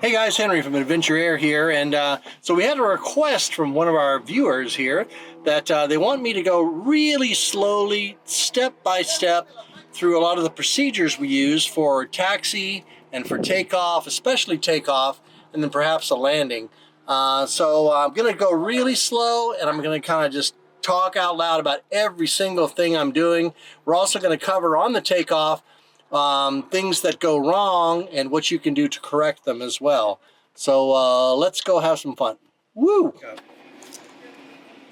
Hey guys, Henry from Adventure Air here, and so we had a request from one of our viewers here that they want me to go really slowly, step by step, through a lot of the procedures we use for taxi and for takeoff, especially takeoff, and then perhaps a landing. So I'm going to go really slow, and I'm going to kind of just talk out loud about every single thing I'm doing. We're also going to cover on the takeoff things that go wrong and what you can do to correct them as well. So let's go have some fun. Woo!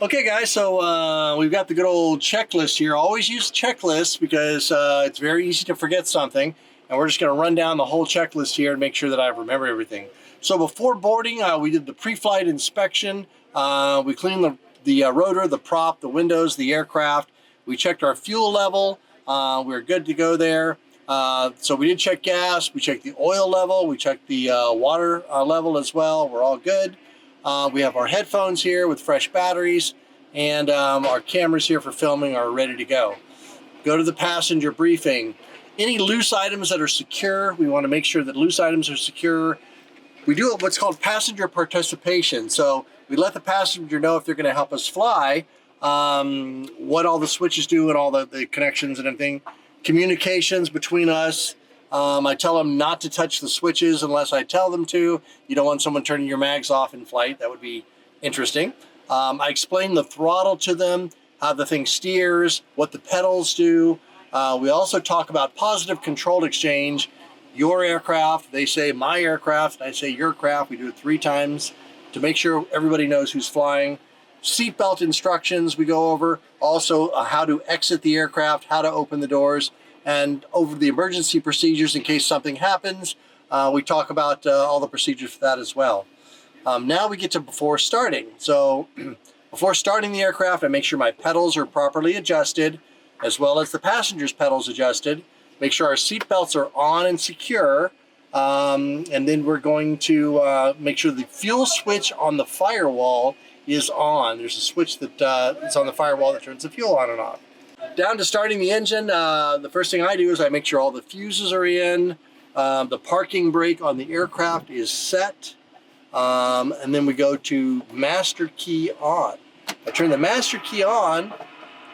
Okay guys, so we've got the good old checklist here. Always use checklists because it's very easy to forget something. And we're just going to run down the whole checklist here and make sure that I remember everything. So before boarding, we did the pre-flight inspection. We cleaned the rotor, the prop, the windows, the aircraft. We checked our fuel level. We're good to go there. So we did check gas, we checked the oil level, we checked the water level as well. We're all good. We have our headphones here with fresh batteries, and our cameras here for filming are ready to go. Go to the passenger briefing. Any loose items that are secure, we want to make sure that loose items are secure. We do what's called passenger participation. So we let the passenger know if they're going to help us fly, what all the switches do and all the connections and everything. Communications between us. I tell them not to touch the switches unless I tell them to. You don't want someone turning your mags off in flight. That would be interesting. I explain the throttle to them, how the thing steers, what the pedals do. We also talk about positive control exchange. Your aircraft, they say my aircraft, I say your craft. We do it 3 times to make sure everybody knows who's flying. Seatbelt instructions we go over, also how to exit the aircraft, how to open the doors, and over the emergency procedures in case something happens. We talk about all the procedures for that as well. Now we get to before starting. So before starting the aircraft, I make sure my pedals are properly adjusted, as well as the passenger's pedals adjusted. Make sure our seatbelts are on and secure. And then we're going to make sure the fuel switch on the firewall is on. There's a switch that is on the firewall that turns the fuel on and off. Down to starting the engine, the first thing I do is I make sure all the fuses are in, the parking brake on the aircraft is set, and then we go to master key on. I turn the master key on.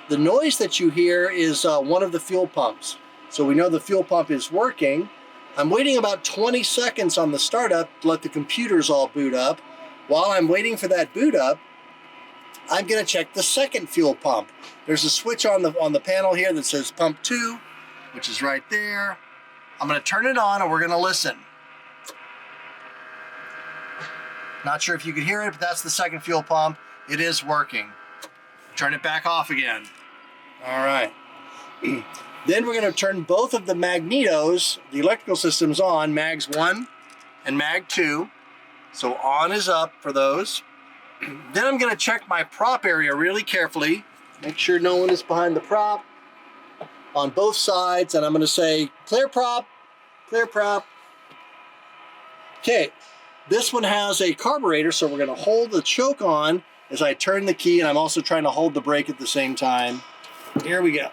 The noise that you hear is one of the fuel pumps. So we know the fuel pump is working. I'm waiting about 20 seconds on the startup to let the computers all boot up. While I'm waiting for that boot up, I'm going to check the second fuel pump. There's a switch on the panel here that says pump 2, which is right there. I'm going to turn it on and we're going to listen. Not sure if you could hear it, but that's the second fuel pump. It is working. Turn it back off again. All right. Then we're going to turn both of the magnetos, the electrical systems on, mags 1 and mag 2. So on is up for those. Then I'm going to check my prop area really carefully. Make sure no one is behind the prop on both sides. And I'm going to say, clear prop, clear prop. Okay, this one has a carburetor, so we're going to hold the choke on as I turn the key, and I'm also trying to hold the brake at the same time. Here we go.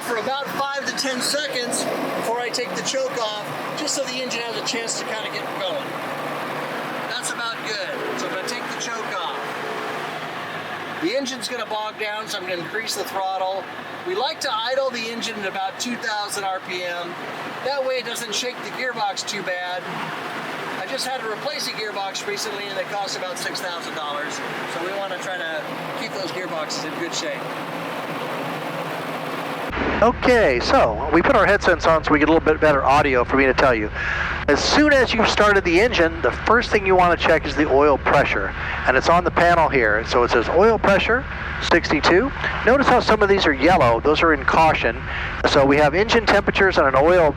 For about 5 to 10 seconds before I take the choke off, just so the engine has a chance to kind of get going. That's about good. So I'm going to take the choke off. The engine's going to bog down, so I'm going to increase the throttle. We like to idle the engine at about 2,000 RPM. That way it doesn't shake the gearbox too bad. I just had to replace a gearbox recently and it cost about $6,000. So we want to try to keep those gearboxes in good shape. Okay, so we put our headsets on so we get a little bit better audio for me to tell you. As soon as you've started the engine, the first thing you want to check is the oil pressure. And it's on the panel here. So it says oil pressure, 62. Notice how some of these are yellow. Those are in caution. So we have engine temperatures and an oil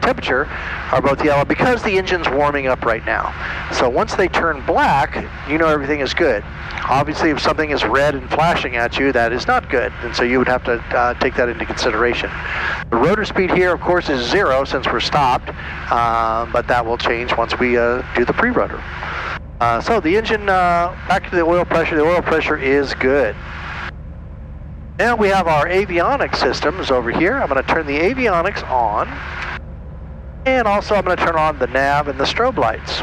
temperature are both yellow because the engine's warming up right now. So once they turn black, you know everything is good. Obviously, if something is red and flashing at you, that is not good. And so you would have to take that into consideration. The rotor speed here, of course, is 0 since we're stopped, but that will change once we do the pre-rotor. So the engine, back to the oil pressure. The oil pressure is good. Now we have our avionics systems over here. I'm going to turn the avionics on. And also I'm going to turn on the nav and the strobe lights.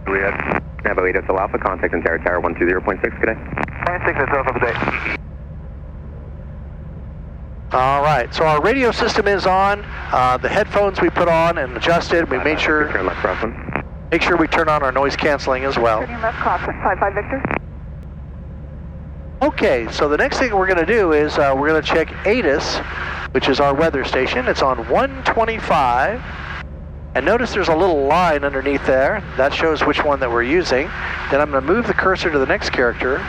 We have Nav 8 SL Alpha, contact Ontario Tower 120.6, good day. 0.6 SL, good day. All right, so our radio system is on. The headphones we put on and adjusted. We made sure, Turn left crosswind. make sure we turn on our noise canceling as well. Turning left crosswind, 55 Victor. Okay, so the next thing we're going to do is we're going to check ATIS, which is our weather station. It's on 125. And notice there's a little line underneath there. That shows which one that we're using. Then I'm going to move the cursor to the next character.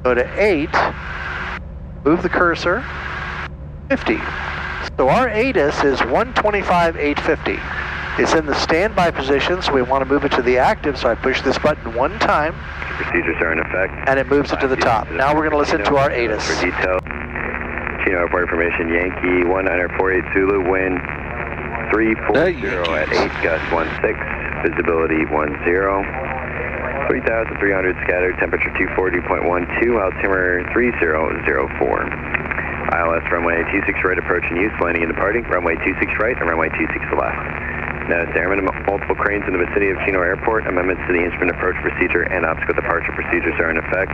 Go to 8. Move the cursor. 50. So our ATIS is 125.850. It's in the standby position, so we want to move it to the active. So I push this button one time. Procedures are in effect. And it moves it to the top. Now we're going to listen to our ATIS. For detail, Chino Airport information, Yankee 1948 Zulu, wind 340 at 8, gust 16, visibility 10, 3,300 scattered, temperature 240.12, altimeter 3004. ILS runway 26 right approach and use, landing and departing, runway 26 right and runway 26 left. Notice airmen, multiple cranes in the vicinity of Chino Airport, amendments to the instrument approach procedure and obstacle departure procedures are in effect.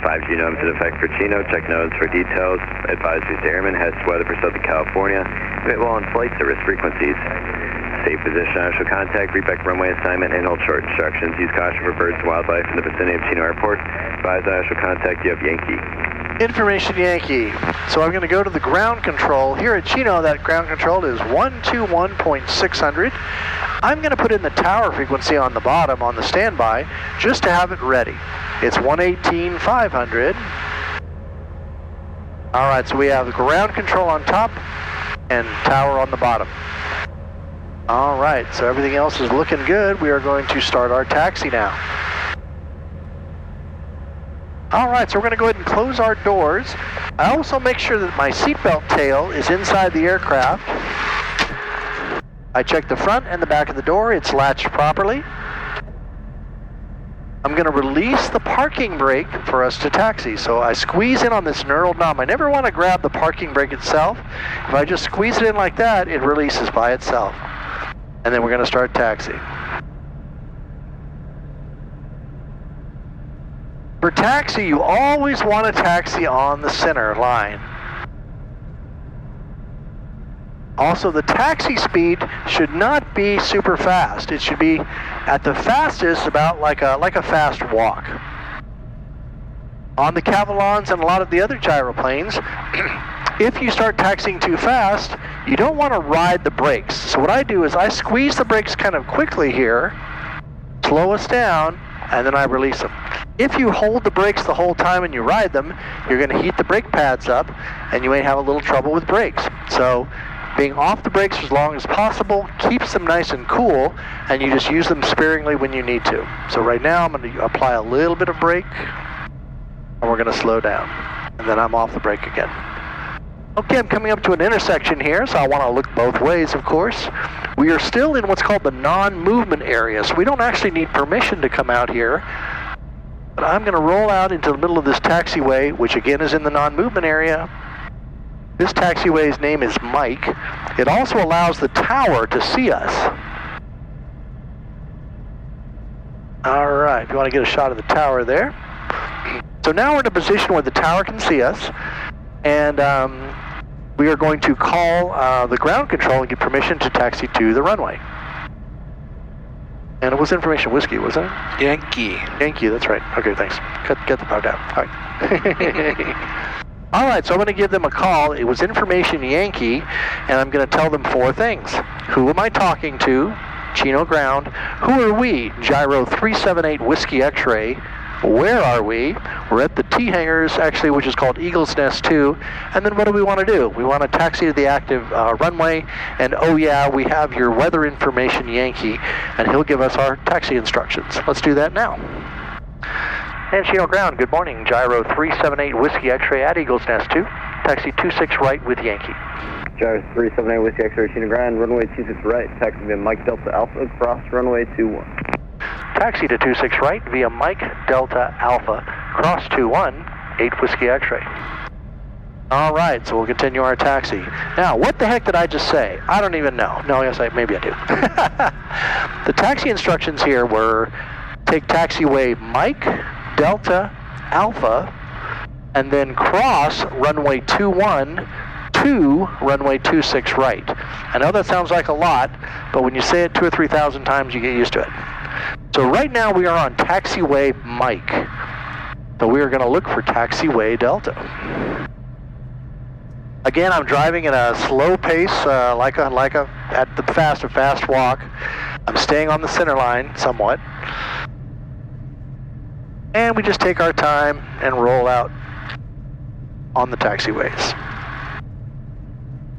5G nodes in effect for Chino, check nodes for details, advisories to airmen, heads to weather for Southern California, emit while on flight service frequencies. Safe position, actual contact, reback runway assignment, and hold short instructions. Use caution for birds and wildlife in the vicinity of Chino Airport. Advise actual contact, you have Yankee. Information Yankee. So I'm going to go to the ground control. Here at Chino, that ground control is 121.600. I'm going to put in the tower frequency on the bottom on the standby just to have it ready. It's 118.500. All right, so we have the ground control on top and tower on the bottom. All right, so everything else is looking good. We are going to start our taxi now. All right, so we're going to go ahead and close our doors. I also make sure that my seatbelt tail is inside the aircraft. I check the front and the back of the door. It's latched properly. I'm going to release the parking brake for us to taxi. So I squeeze in on this knurled knob. I never want to grab the parking brake itself. If I just squeeze it in like that, it releases by itself. And then we're going to start taxiing. For taxi, you always want to taxi on the center line. Also, the taxi speed should not be super fast. It should be at the fastest about like a fast walk. On the Cavalons and a lot of the other gyroplanes, if you start taxiing too fast, you don't want to ride the brakes. So what I do is I squeeze the brakes kind of quickly here, slow us down, and then I release them. If you hold the brakes the whole time and you ride them, you're going to heat the brake pads up and you may have a little trouble with brakes. So being off the brakes as long as possible keeps them nice and cool, and you just use them sparingly when you need to. So right now I'm going to apply a little bit of brake and we're going to slow down, and then I'm off the brake again. Okay, I'm coming up to an intersection here, so I want to look both ways, of course. We are still in what's called the non-movement area, so we don't actually need permission to come out here. But I'm going to roll out into the middle of this taxiway, which again is in the non-movement area. This taxiway's name is Mike. It also allows the tower to see us. All right, if you want to get a shot of the tower there. So now we're in a position where the tower can see us, and we are going to call the ground control and get permission to taxi to the runway. And it was information whiskey, wasn't it? Yankee. Yankee, that's right. Okay, thanks. Get the power down. All right. All right, so I'm going to give them a call. It was information Yankee, and I'm going to tell them 4 things. Who am I talking to? Chino ground. Who are we? Gyro 378 Whiskey X-ray. Where are we? We're at the T hangars, actually, which is called Eagle's Nest 2. And then what do we want to do? We want to taxi to the active runway. And oh yeah, we have your weather information Yankee, and he'll give us our taxi instructions. Let's do that now. And Chino ground, good morning. Gyro 378 Whiskey X-ray at Eagle's Nest 2. Taxi 26 right with Yankee. Gyro 378 Whiskey X-ray, Chino ground, runway 26 right, taxi to Mike Delta Alpha, cross runway 21. taxi to 26 right via Mike Delta Alpha, cross 21, 8 Whiskey X-ray. All right, so we'll continue our taxi. Now, what the heck did I just say? I don't even know. No, yes, maybe I do. The taxi instructions here were take taxiway Mike Delta Alpha, and then cross runway 21 to runway 26 right. I know that sounds like a lot, but when you say it 2,000 or 3,000 times, you get used to it. So right now we are on taxiway Mike. So we are going to look for taxiway Delta. Again, I'm driving at a slow pace, at the fast walk. I'm staying on the center line somewhat. And we just take our time and roll out on the taxiways.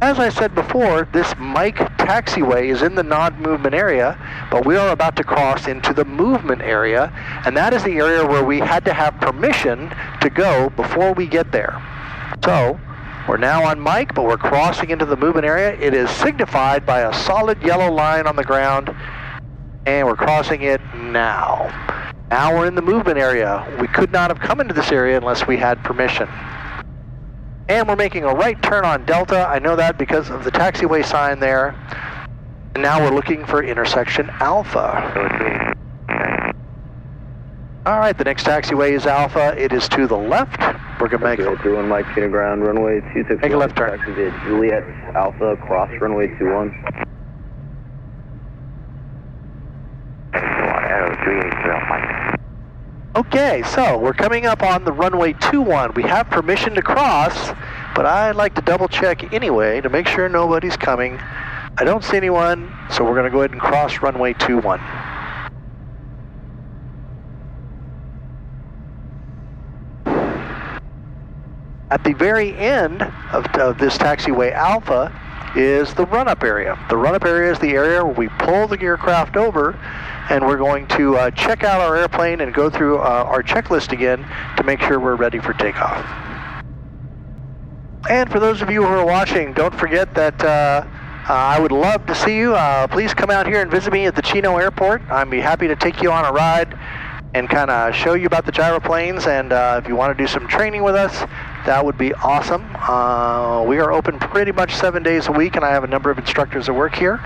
As I said before, this Mike taxiway is in the non-movement area, but we are about to cross into the movement area, and that is the area where we had to have permission to go before we get there. So, we're now on Mike, but we're crossing into the movement area. It is signified by a solid yellow line on the ground, and we're crossing it now. Now we're in the movement area. We could not have come into this area unless we had permission. And we're making a right turn on Delta. I know that because of the taxiway sign there. And now we're looking for intersection Alpha. All right, the next taxiway is Alpha. It is to the left. We're going to make 31 Mike, Chino ground, runway 26. Make a left turn. Taxi to Juliet Alpha, cross runway 21. Okay, so we're coming up on the runway 21. We have permission to cross, but I'd like to double check anyway to make sure nobody's coming. I don't see anyone, so we're going to go ahead and cross runway 21. At the very end of this taxiway Alpha is the run-up area. The run-up area is the area where we pull the aircraft over, and we're going to check out our airplane and go through our checklist again to make sure we're ready for takeoff. And for those of you who are watching, don't forget that I would love to see you. Please come out here and visit me at the Chino airport. I'd be happy to take you on a ride and kind of show you about the gyroplanes, and if you want to do some training with us, that would be awesome. We are open pretty much 7 days a week, and I have a number of instructors that work here.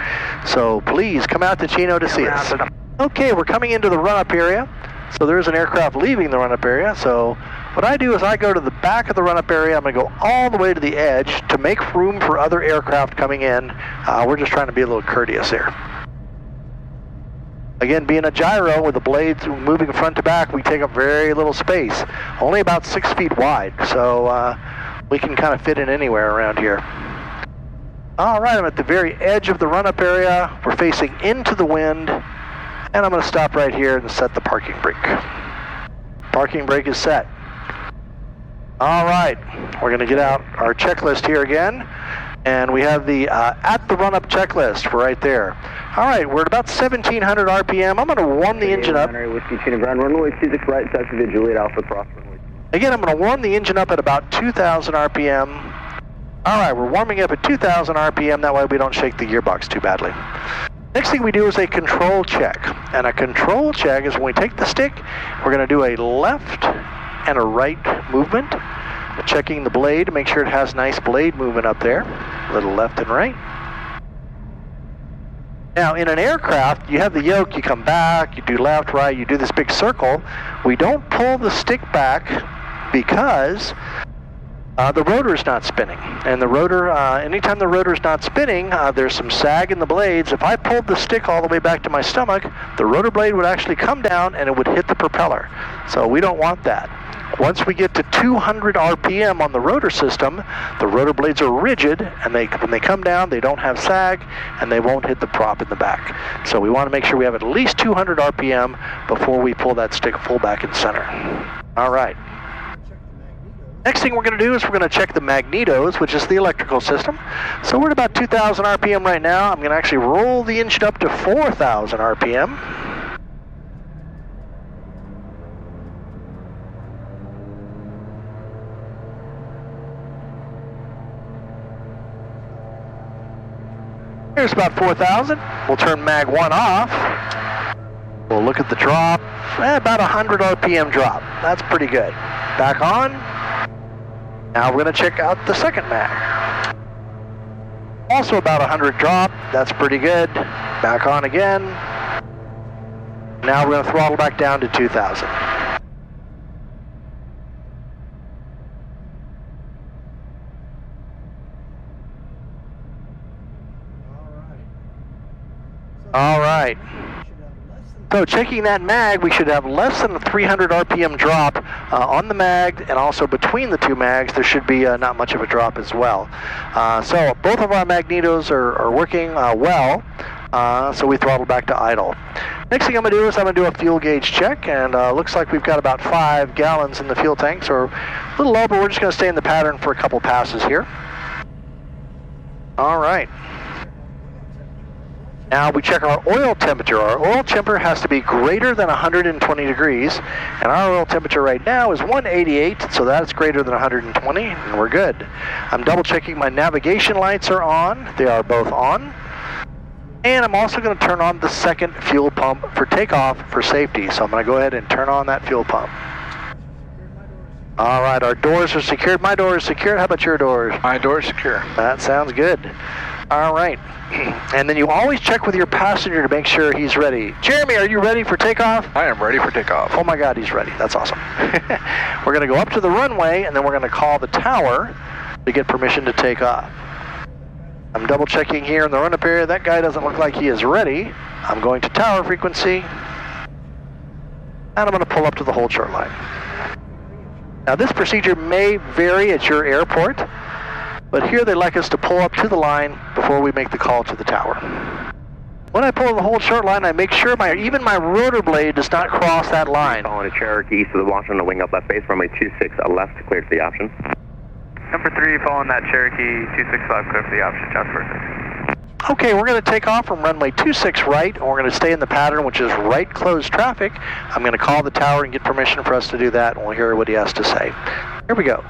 So please come out to Chino to see us. Okay, we're coming into the run-up area. So there's an aircraft leaving the run-up area. So what I do is I go to the back of the run-up area. I'm going to go all the way to the edge to make room for other aircraft coming in. We're just trying to be a little courteous here. Again, being a gyro with the blades moving front to back, we take up very little space. Only about 6 feet wide, so we can kind of fit in anywhere around here. All right, I'm at the very edge of the run-up area. We're facing into the wind, and I'm going to stop right here and set the parking brake. Parking brake is set. All right, we're going to get out our checklist here again, and we have the at the run-up checklist right there. All right, we're at about 1,700 RPM. I'm going to warm the engine up. Whiskey Chino ground, runway 26 right, taxi to Juliet Alpha, cross runway. Again, I'm going to warm the engine up at about 2,000 RPM. All right, we're warming up at 2,000 RPM. That way we don't shake the gearbox too badly. Next thing we do is a control check. And a control check is when we take the stick, we're going to do a left and a right movement. Checking the blade to make sure it has nice blade movement up there. A little left and right. Now, in an aircraft, you have the yoke, you come back, you do left, right, you do this big circle. We don't pull the stick back because the rotor is not spinning. And the rotor, anytime the rotor is not spinning, there's some sag in the blades. If I pulled the stick all the way back to my stomach, the rotor blade would actually come down and it would hit the propeller. So we don't want that. Once we get to 200 RPM on the rotor system, the rotor blades are rigid, and when they come down, they don't have sag, and they won't hit the prop in the back. So we want to make sure we have at least 200 RPM before we pull that stick full back and center. All right. Next thing we're going to do is we're going to check the magnetos, which is the electrical system. So we're at about 2,000 RPM right now. I'm going to actually roll the engine up to 4,000 RPM. Here's about 4,000. We'll turn mag 1 off. We'll look at the drop, about 100 RPM drop. That's pretty good. Back on. Now we're going to check out the second mag. Also about 100 drop, that's pretty good. Back on again. Now we're going to throttle back down to 2,000. All right. So checking that mag, we should have less than a 300 RPM drop on the mag, and also between the two mags, there should be not much of a drop as well. So both of our magnetos are working well, so we throttle back to idle. Next thing I'm going to do is I'm going to do a fuel gauge check, and looks like we've got about 5 gallons in the fuel tank, so a little low, but we're just going to stay in the pattern for a couple passes here. All right. Now we check our oil temperature. Our oil temperature has to be greater than 120 degrees, and our oil temperature right now is 188, so that's greater than 120, and we're good. I'm double checking my navigation lights are on. They are both on. And I'm also going to turn on the second fuel pump for takeoff for safety, so I'm going to go ahead and turn on that fuel pump. All right, our doors are secured. My door is secured. How about your doors? My door is secure. That sounds good. All right. And then you always check with your passenger to make sure he's ready. Jeremy, are you ready for takeoff? I am ready for takeoff. Oh my God, he's ready. That's awesome. We're going to go up to the runway, and then we're going to call the tower to get permission to take off. I'm double checking here in the run-up area. That guy doesn't look like he is ready. I'm going to tower frequency, and I'm going to pull up to the hold short line. Now this procedure may vary at your airport, but here they like us to pull up to the line before we make the call to the tower. When I pull the hold short line, I make sure even my rotor blade does not cross that line. Calling to Cherokee east of the Washington, the wing up left base, runway 26 left, clear for the option. Number 3, following that Cherokee 265, clear for the option, Josh Perfect. Okay, we're going to take off from runway 26 right, and we're going to stay in the pattern, which is right closed traffic. I'm going to call the tower and get permission for us to do that, and we'll hear what he has to say. Here we go.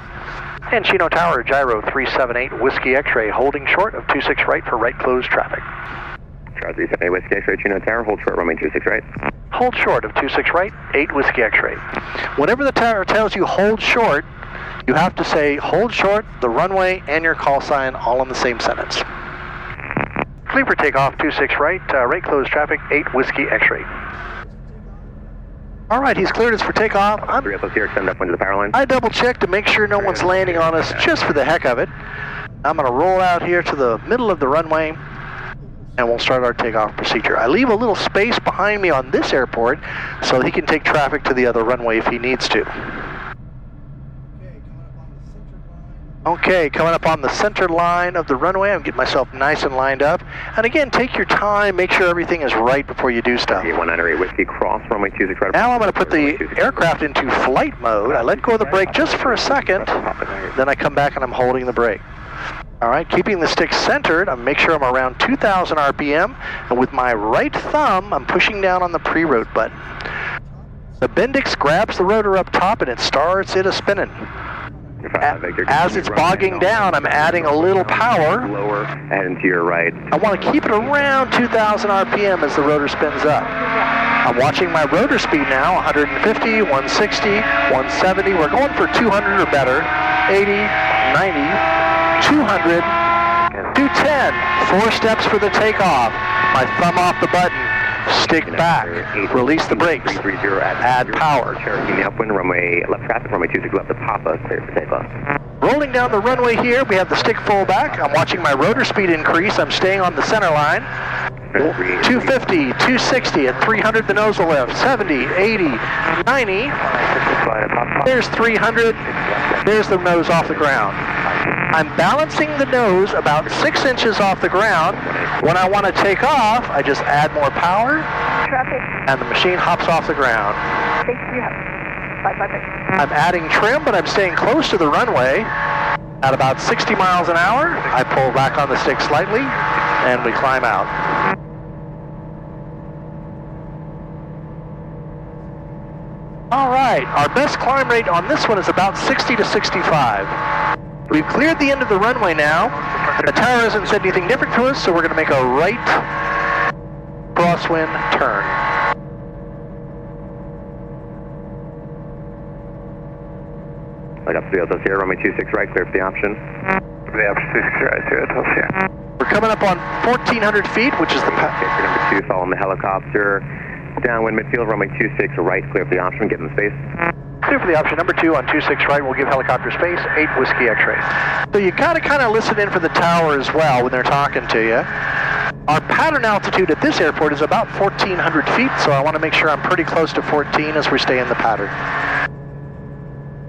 And Chino Tower, Gyro 378, Whiskey X-ray, holding short of 26 right for right closed traffic. Charles 378, Whiskey X-ray, Chino Tower, hold short, runway 26 right. Hold short of 26 right, 8 Whiskey X-ray. Whenever the tower tells you hold short, you have to say hold short, the runway, and your call sign all in the same sentence. Clear for takeoff, 26 right, right closed traffic, 8 Whiskey X-ray. All right, he's cleared us for takeoff. 3 up here, extend up into the power line. I double check to make sure no one's landing on us just for the heck of it. I'm going to roll out here to the middle of the runway, and we'll start our takeoff procedure. I leave a little space behind me on this airport so he can take traffic to the other runway if he needs to. Okay, coming up on the center line of the runway, I'm getting myself nice and lined up. And again, take your time, make sure everything is right before you do stuff. 198 Whiskey, cross runway 26 right. Now I'm going to put the aircraft into flight mode. I let go of the brake just for a second, then I come back and I'm holding the brake. All right, keeping the stick centered, I make sure I'm around 2,000 RPM, and with my right thumb, I'm pushing down on the pre-rote button. The Bendix grabs the rotor up top and it starts it a-spinning. As it's bogging down, I'm adding a little power. Lower and to your right. I want to keep it around 2,000 RPM as the rotor spins up. I'm watching my rotor speed now, 150, 160, 170. We're going for 200 or better, 80, 90, 200, 210. 4 steps for the takeoff. My thumb off the button. Stick back, release the brakes, add power. Cherokee in the upwind, runway left traffic, runway 26 left to Papa, clear for takeoff. Rolling down the runway here, we have the stick full back. I'm watching my rotor speed increase. I'm staying on the center line. 250, 260, at 300 the nose will lift, 70, 80, 90. There's 300, there's the nose off the ground. I'm balancing the nose about 6 inches off the ground. When I want to take off, I just add more power, and the machine hops off the ground. I'm adding trim, but I'm staying close to the runway. At about 60 miles an hour, I pull back on the stick slightly, and we climb out. All right, our best climb rate on this one is about 60 to 65. We've cleared the end of the runway now, and the tower hasn't said anything different to us, so we're going to make a right crosswind turn. Like up to the Sierra, runway 26 right, clear for the option. The option 26 right, Sierra Sierra. We're coming up on 1,400 feet, which is the Sector number 2, following the helicopter. Downwind midfield, runway 26 right, clear for the option, give them space. Clear for the option number 2 on 26 right. We'll give helicopter space, 8 Whiskey X-ray. So you gotta kind of listen in for the tower as well when they're talking to you. Our pattern altitude at this airport is about 1,400 feet, so I want to make sure I'm pretty close to 14 as we stay in the pattern.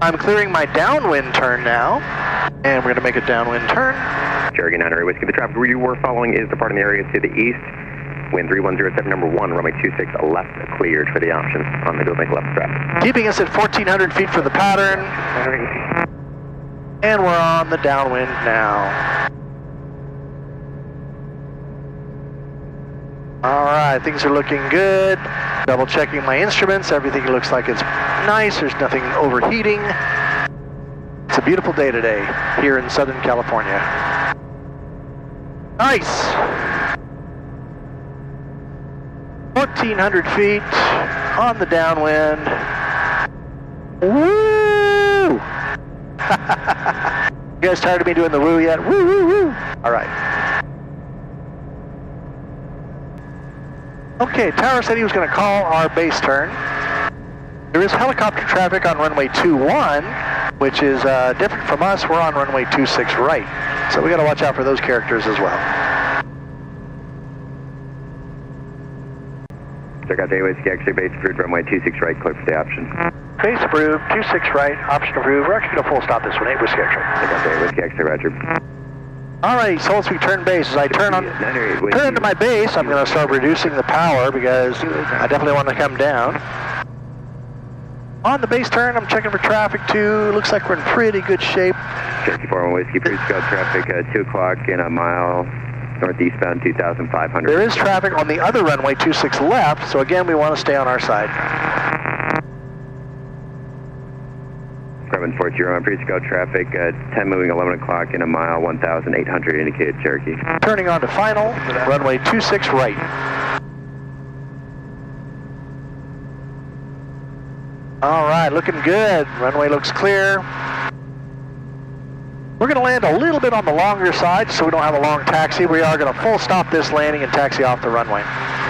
I'm clearing my downwind turn now, and we're going to make a downwind turn. Cherokee 9 Whiskey, the traffic you were following is departing the area to the east. Wind 3107, number 1, runway 26 left, cleared for the option on the go link left traffic. Keeping us at 1,400 feet for the pattern. And we're on the downwind now. All right, things are looking good. Double checking my instruments. Everything looks like it's nice. There's nothing overheating. It's a beautiful day today here in Southern California. Nice. 1,400 feet on the downwind. Woo! You guys tired of me doing the woo yet? Woo, woo, woo. All right. Okay, tower said he was going to call our base turn. There is helicopter traffic on runway 21, which is different from us. We're on runway 26 right. So we got to watch out for those characters as well. Check out the Whiskey X-ray base approved, runway 26 right, clear for the option. Base approved, 26 right, option approved. We're actually going to full stop this one, 8 Whiskey X-ray. Check out the Whiskey X-ray, roger. All right, so once we turn base, as I turn into my base, I'm going to start reducing the power because I definitely want to come down. On the base turn, I'm checking for traffic too. Looks like we're in pretty good shape. Cherokee 41 Whiskey, pre-scout traffic 2 o'clock in a mile, northeastbound 2,500. There is traffic on the other runway 26 left, so again, we want to stay on our side. 740 on pre-scout traffic 10 moving 11 o'clock in a mile, 1,800 indicated Cherokee. Turning on to final, runway 26 right. All right, looking good. Runway looks clear. We're going to land a little bit on the longer side so we don't have a long taxi. We are going to full stop this landing and taxi off the runway.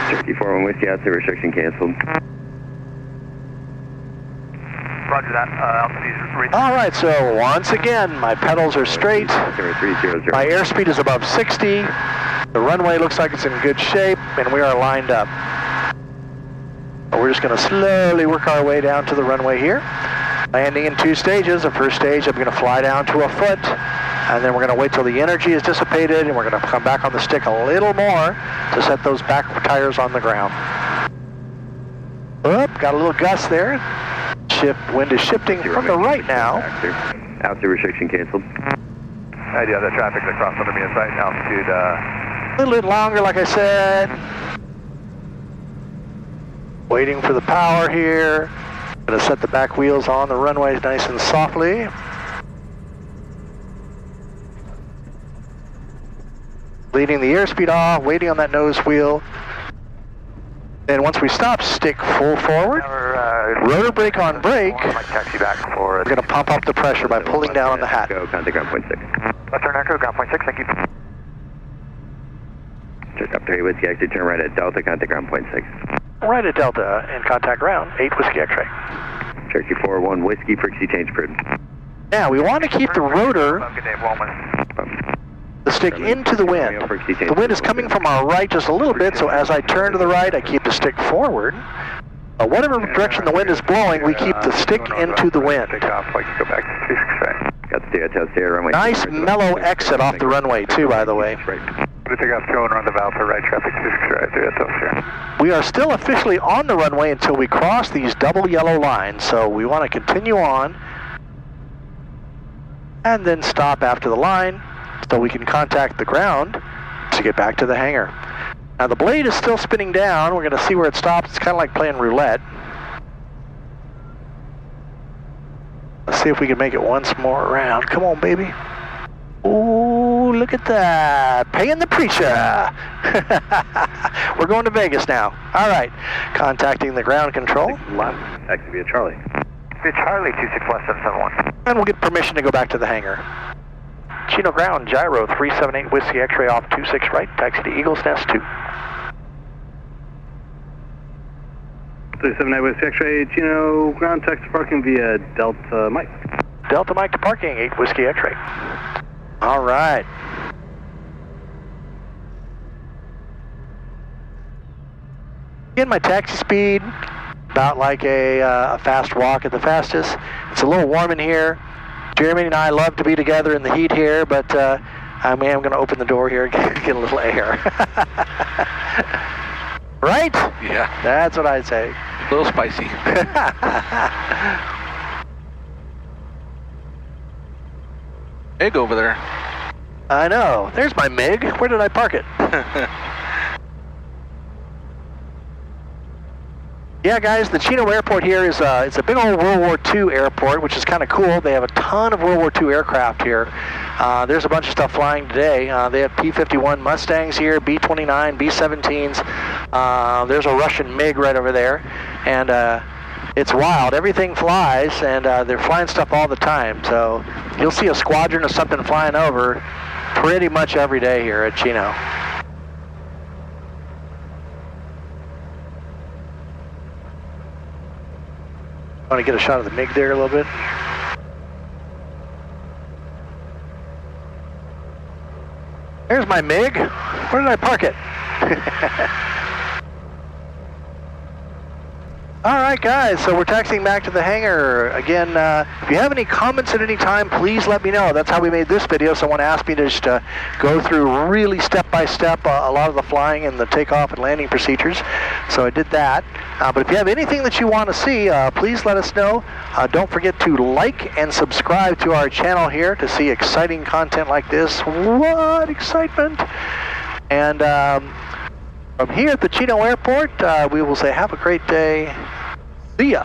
Cherokee 41 Whiskey, outside restriction canceled. Roger that. Altitude. All right, so once again, my pedals are straight. My airspeed is above 60. The runway looks like it's in good shape, and we are lined up. We're just going to slowly work our way down to the runway here. Landing in 2 stages. The first stage, I'm going to fly down to a foot, and then we're going to wait till the energy is dissipated, and we're going to come back on the stick a little more to set those back tires on the ground. Oop, got a little gust there. Wind is shifting from the right now. Altitude restriction canceled. I do have that traffic across under me at site. Altitude. A little bit longer, like I said. Waiting for the power here. Gonna set the back wheels on the runway nice and softly. Leading the airspeed off, waiting on that nose wheel. Then once we stop, stick full forward. Rotor brake on brake. We're going to pump up the pressure by pulling down on the hat. Go, contact ground point 6. Western Echo, ground point 6, thank you. Check up 3 Whiskey X-ray, turn right at Delta, contact ground point 6. Right at Delta and contact ground, 8 Whiskey X-ray. Cherokee 41 Whiskey, frequency change prudent. Now, we want to keep the rotor, the stick into the wind. The wind is coming from our right just a little bit, so as I turn to the right, I keep the stick forward. Whatever direction the wind is blowing, we keep the stick into the wind. Nice mellow exit off the runway too, by the way. We are still officially on the runway until we cross these double yellow lines, so we want to continue on and then stop after the line so we can contact the ground to get back to the hangar. Now the blade is still spinning down. We're going to see where it stops. It's kind of like playing roulette. Let's see if we can make it once more around. Come on, baby. Ooh, look at that. Paying the preacher. We're going to Vegas now. All right. Contacting the ground control. Left, exit via Charlie. Copy Charlie, 26 left 771. And we'll get permission to go back to the hangar. Chino ground, gyro 378 Whiskey X-ray off 26 right, taxi to Eagle's Nest 2. 378 Whiskey X-ray, Chino ground, taxi parking via Delta Mike. Delta Mike to parking, 8 Whiskey X-ray. All right. Again, my taxi speed, about like a fast walk at the fastest. It's a little warm in here. Jeremy and I love to be together in the heat here, but I am going to open the door here and get a little air. Right? Yeah. That's what I'd say. A little spicy. Egg over there. I know. There's my MiG. Where did I park it? Yeah, guys, the Chino airport here is it's a big old World War II airport, which is kind of cool. They have a ton of World War II aircraft here. There's a bunch of stuff flying today. They have P-51 Mustangs here, B-29, B-17s. There's a Russian MiG right over there. And it's wild. Everything flies, and they're flying stuff all the time. So you'll see a squadron of something flying over pretty much every day here at Chino. Want to get a shot of the MiG there a little bit? There's my MiG. Where did I park it? All right, guys, so we're taxiing back to the hangar. Again, if you have any comments at any time, please let me know. That's how we made this video. Someone asked me to just go through really step-by-step a lot of the flying and the takeoff and landing procedures. So I did that. But if you have anything that you want to see, please let us know. Don't forget to like and subscribe to our channel here to see exciting content like this. What excitement! And from here at the Chino airport, we will say have a great day. See ya.